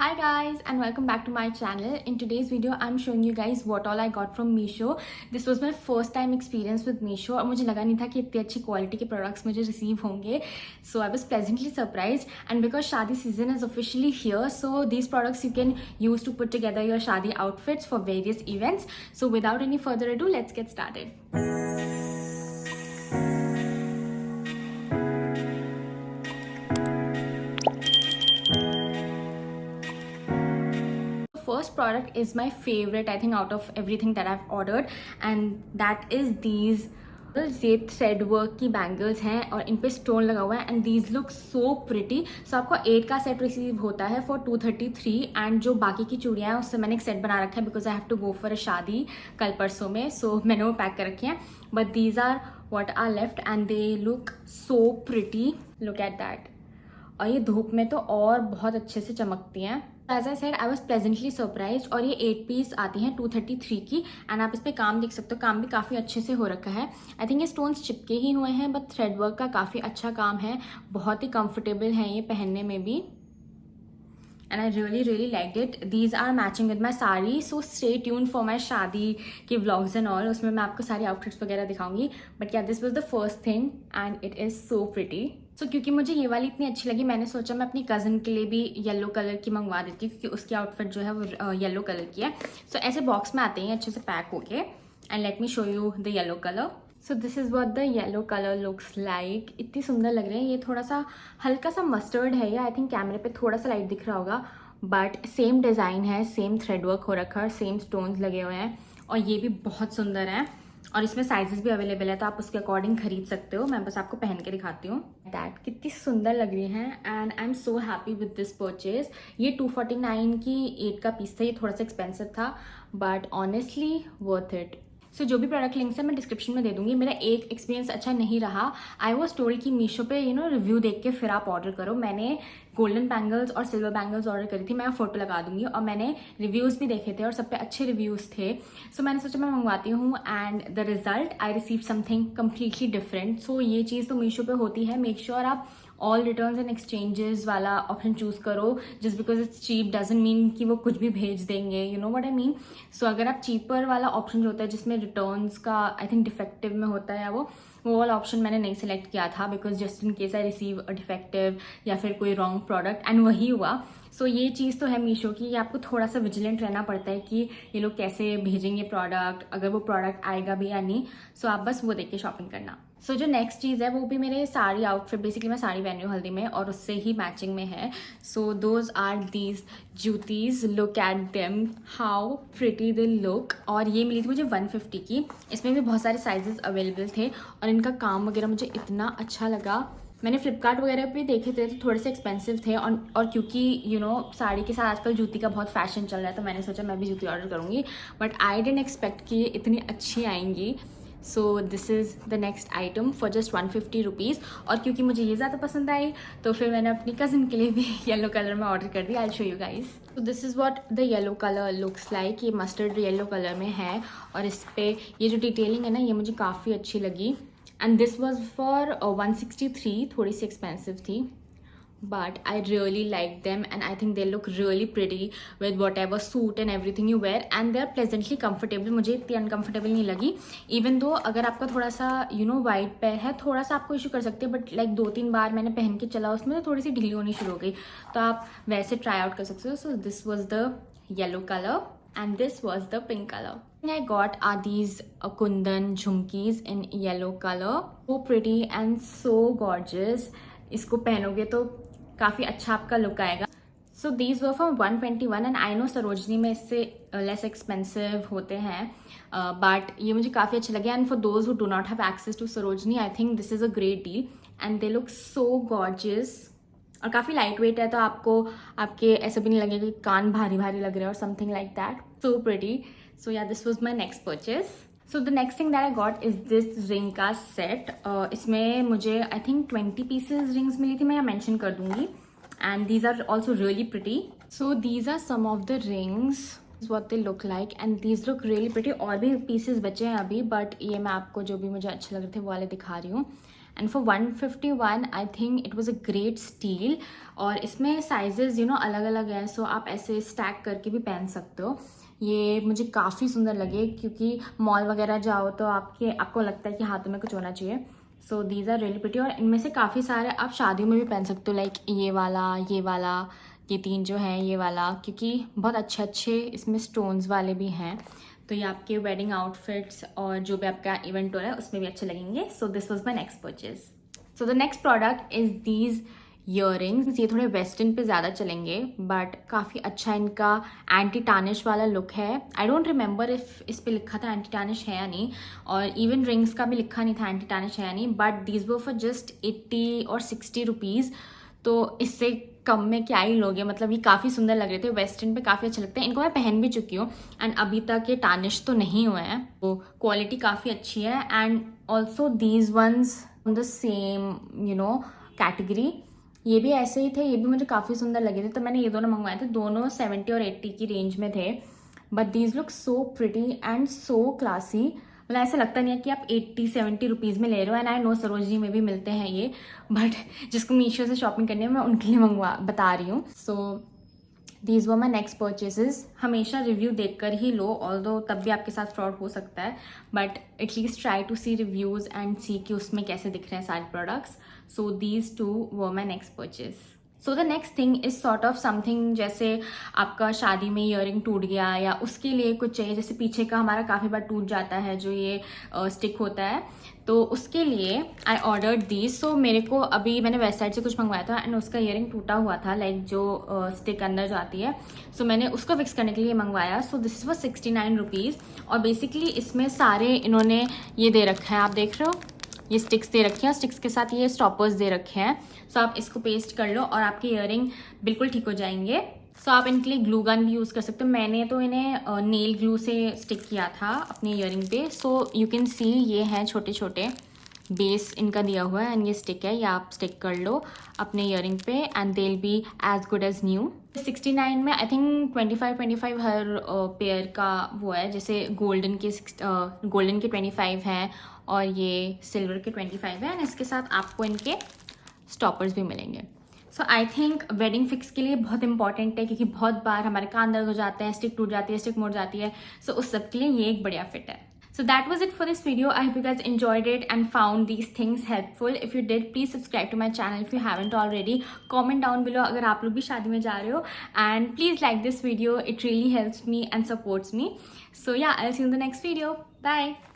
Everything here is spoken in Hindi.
Hi guys and welcome back to my channel. In today's video I'm showing you guys what all I got from Meesho. This was my first time experience with Meesho और मुझे लगा नहीं था कि इतनी अच्छी क्वालिटी के प्रोडक्ट्स मुझे रिसीव होंगे. So I was pleasantly surprised and because शादी season is officially here, so these products you can use to put together your शादी outfits for various events. So without any further ado, let's get started. First product is my favorite, I think, out of everything that I've ordered, and that is these. ये थ्रेड वर्क की बैंगल्स हैं और इन पे स्टोन लगा हुआ है and these look so pretty. So आपको 8 का सेट रिसीव होता है फॉर 233 एंड जो बाकी की चूड़ियाँ हैं उससे मैंने एक सेट बना रखा है because I have to go for a shaadi कल परसों में. सो मैंने वो पैक कर रखे हैं but these are what are left and they look so pretty. Look at that. और ये धूप में तो और बहुत अच्छे से चमकती हैं. As I said I was pleasantly surprised. और ये 8 पीस आती हैं 233 की एंड आप इस पे काम देख सकते हो. काम भी काफ़ी अच्छे से हो रखा है. आई थिंक ये स्टोन्स चिपके ही हुए हैं बट थ्रेड वर्क का काफ़ी अच्छा काम है. बहुत ही कंफर्टेबल है ये पहनने में भी and I really liked it. These are matching with my sari, so stay tuned for my शादी के vlogs and all. उसमें मैं आपको सारी outfits वगैरह दिखाऊंगी. But yeah, this was the first thing and it is so pretty. So क्योंकि मुझे ये वाली इतनी अच्छी लगी मैंने सोचा मैं अपनी कज़न के लिए भी येलो कलर की मंगवा देती हूँ क्योंकि उसकी आउटफिट जो है वो येलो कलर की है. So ऐसे बॉक्स में आते हैं अच्छे से पैक होके. And let me show you the yellow colour. So this is what the yellow colour looks like. इतनी सुंदर लग रहे हैं. ये थोड़ा सा हल्का सा मस्टर्ड है. या आई थिंक कैमरे पे थोड़ा सा लाइट दिख रहा होगा बट सेम डिज़ाइन है, सेम थ्रेड वर्क हो रखा है, सेम स्टोन्स लगे हुए हैं और ये भी बहुत सुंदर है. और इसमें साइजेस भी अवेलेबल है तो आप उसके अकॉर्डिंग खरीद सकते हो. मैं बस आपको पहन के दिखाती हूँ. दैट कितनी सुंदर लग रही हैं and I am so happy with this purchase. ये 249 की 8 का पीस था. ये थोड़ा सा एक्सपेंसिव था बट ऑनेस्टली वर्थ इट. सो जो भी प्रोडक्ट लिंक्स है मैं डिस्क्रिप्शन में दे दूंगी. मेरा एक एक्सपीरियंस अच्छा नहीं रहा. आई वॉज टोल्ड कि मीशो पे रिव्यू देख के फिर आप ऑर्डर करो. मैंने गोल्डन बैंगल्स और सिल्वर बैंगल्स ऑर्डर करी थी. मैं फोटो लगा दूंगी और मैंने रिव्यूज़ भी देखे थे और सब पे अच्छे रिव्यूज़ थे. सो मैंने सोचा मैं मंगवाती हूँ and the result I receive something completely different. So ये चीज़ तो मीशो पे होती है. मेक श्योर आप ऑल रिटर्न्स एंड एक्सचेंजेस वाला ऑप्शन चूज़ करो. Just because it's cheap doesn't mean कि वो कुछ भी भेज देंगे. You know what I mean. So अगर आप चीपर वाला ऑप्शन जो होता है जिसमें रिटर्न्स का आई थिंक डिफेक्टिव में होता है या वो वाला ऑप्शन मैंने नहीं सेलेक्ट किया था because just in case I receive a defective या फिर कोई रॉन्ग प्रोडक्ट एंड वही हुआ. सो ये चीज़ तो है मीशो की. आपको थोड़ा सा विजिलेंट रहना पड़ता है कि ये लोग कैसे भेजेंगे प्रोडक्ट, अगर वो प्रोडक्ट आएगा भी या नहीं. सो आप बस वो देख के शॉपिंग करना. सो जो नेक्स्ट चीज़ है वो भी मेरे साड़ी आउटफिट. बेसिकली मैं साड़ी पहनी हूँ हल्दी में और उससे ही मैचिंग में है. So those are these juttis. Look at them how pretty they look. और ये मिली थी मुझे 150 की. इसमें भी बहुत सारे साइजेस अवेलेबल थे और इनका काम वगैरह मुझे इतना अच्छा लगा. मैंने फ्लिपकार्ट वगैरह पे देखे थे तो थोड़े से एक्सपेंसिव थे और क्योंकि साड़ी के साथ आजकल जूती का बहुत फैशन चल रहा है तो मैंने सोचा मैं भी जूती ऑर्डर करूँगी. बट आई डिडंट एक्सपेक्ट कि ये इतनी अच्छी आएंगी. So this is the next item for just 150 rupees. और क्योंकि मुझे ये ज़्यादा पसंद आई तो फिर मैंने अपनी कज़न के लिए भी येलो कलर में ऑर्डर कर दिया. I show you guys. तो this is what the yellow colour looks like. ये मस्टर्ड येलो कलर में है और इस पर ये जो डिटेलिंग है ना ये मुझे काफ़ी अच्छी लगी. And this was for 163. थोड़ी सी एक्सपेंसिव थी but I really like them and I think they look really pretty with whatever suit and everything you wear and they are pleasantly comfortable. मुझे इतनी uncomfortable नहीं लगी. even though अगर आपका थोड़ा सा वाइट पैर है थोड़ा सा आपको इशू कर सकते हैं बट लाइक 2-3 बार मैंने पहन के चला उसमें तो थोड़ी सी ढीली होनी शुरू हो गई तो आप वैसे ट्राई आउट कर सकते हो. So this was the yellow colour and this was the pink color. I got are these kundan jhumkis in yellow color. So pretty and so gorgeous. इसको पहनोगे तो काफ़ी अच्छा आपका लुक आएगा. So these were from 121 and I know Sarojini में इससे लेस एक्सपेंसिव होते हैं बट ये मुझे काफ़ी अच्छे लगे. And for those who do not have access to Sarojini I think this is a great deal and they look so gorgeous. और काफ़ी लाइट वेट है तो आपको आपके ऐसे भी नहीं लगेगा कि कान भारी भारी लग रहे हैं और something like that. So pretty. So yeah this was my next purchase. So the next thing that I got is this ring का सेट. इसमें मुझे आई थिंक 20 पीसेज रिंग्स मिली थी. मैं यहाँ मैंशन कर दूंगी. And these are also really pretty. So these are some of the rings what they look like and these look really pretty. और भी पीसेस बचे हैं अभी बट ये मैं आपको जो भी मुझे अच्छे लग रहे थे वो वाले दिखा रही हूँ. And for 151 I think it was a great steel. और इसमें साइजेस अलग अलग है, सो आप ऐसे स्टैक करके भी पहन सकते हो. ये मुझे काफ़ी सुंदर लगे क्योंकि मॉल वगैरह जाओ तो आपको लगता है कि हाथों में कुछ होना चाहिए. So these are really pretty. और इनमें से काफ़ी सारे आप शादियों में भी पहन सकते हो, लाइक ये वाला, ये 3 जो हैं, ये वाला, क्योंकि बहुत अच्छे अच्छे इसमें स्टोन्स वाले भी हैं. तो ये आपके वेडिंग आउटफिट्स और जो भी आपका इवेंट हो रहा है उसमें भी अच्छे लगेंगे. So this was my next purchase. So the next product is these earrings. ये थोड़े वेस्टर्न पे ज़्यादा चलेंगे बट काफ़ी अच्छा इनका एंटी टार्निश वाला लुक है. आई डोंट रिमेंबर इफ इस पे लिखा था एंटी टार्निश है या नहीं, और इवन रिंग्स का भी लिखा नहीं था एंटी टार्निश है या नहीं, बट दीज वो फॉर जस्ट 80 और 60 रुपीज़. तो इससे कम में क्या ही लोगे. मतलब ये काफ़ी सुंदर लग रहे थे, वेस्टर्न पे काफ़ी अच्छे लगते हैं. इनको मैं पहन भी चुकी हूँ एंड अभी तक ये टार्निश तो नहीं हुए हैं. तो क्वालिटी काफ़ी अच्छी है. And also these once on the same category. ये भी ऐसे ही थे, ये भी मुझे काफ़ी सुंदर लगे थे, तो मैंने ये दोनों मंगवाए थे. दोनों 70 और 80 की रेंज में थे. But these look so pretty and so classy. मतलब ऐसा लगता नहीं है कि आप 80-70 रुपीज़ में ले रहे हो. एंड आई नो सरोजनी में भी मिलते हैं ये, बट जिसको मीशो से शॉपिंग करनी है मैं उनके लिए बता रही हूँ. So these were my next purchases. हमेशा रिव्यू देखकर ही लो, ऑल्दो तब भी आपके साथ फ्रॉड हो सकता है, but at least try to see reviews and see कि उसमें कैसे दिख रहे हैं सारे products. So these 2 were my next purchase. So the next thing is sort of something, जैसे आपका शादी में ईयरिंग टूट गया या उसके लिए कुछ चाहिए, जैसे पीछे का हमारा काफ़ी बार टूट जाता है जो ये स्टिक होता है, तो उसके लिए आई ऑर्डर्ड दीज. सो मेरे को अभी मैंने वेबसाइट से कुछ मंगवाया था एंड उसका ईयरिंग टूटा हुआ था, लाइक जो स्टिक अंदर जो आती है. सो मैंने उसको फिक्स करने के लिए मंगवाया. So this was 69 rupees. और बेसिकली इसमें सारे इन्होंने ये दे रखा है, आप देख रहे हो, ये स्टिक्स दे रखे हैं, स्टिक्स के साथ ये स्टॉपर्स दे रखे हैं. सो आप इसको पेस्ट कर लो और आपके ईयरिंग बिल्कुल ठीक हो जाएंगे. सो आप इनके लिए ग्लू गन भी यूज़ कर सकते हो. मैंने तो इन्हें नेल ग्लू से स्टिक किया था अपने ईयरिंग पे. सो यू कैन सी ये हैं छोटे छोटे, बेस इनका दिया हुआ है एंड ये स्टिक है, ये आप स्टिक कर लो अपने ईयरिंग पे and they will be as good as new. 69 में आई थिंक 25 हर पेयर का वो है, जैसे गोल्डन के 25 हैं और ये सिल्वर के 25 है एंड इसके साथ आपको इनके स्टॉपर्स भी मिलेंगे. सो आई थिंक वेडिंग फिक्स के लिए बहुत इंपॉर्टेंट है, क्योंकि बहुत बार हमारे कान दर्द हो जाते हैं, स्टिक टूट जाती है, स्टिक मुड़ जाती है. सो उस सब के लिए ये एक बढ़िया फिट है. So that was it for this video. I hope you guys enjoyed it and found these things helpful. If you did, please subscribe to my channel if you haven't already. Comment down below अगर आप लोग भी शादी में जा रहे हो. And please like this video. It really helps me and supports me. So yeah, I'll see you in the next video. Bye.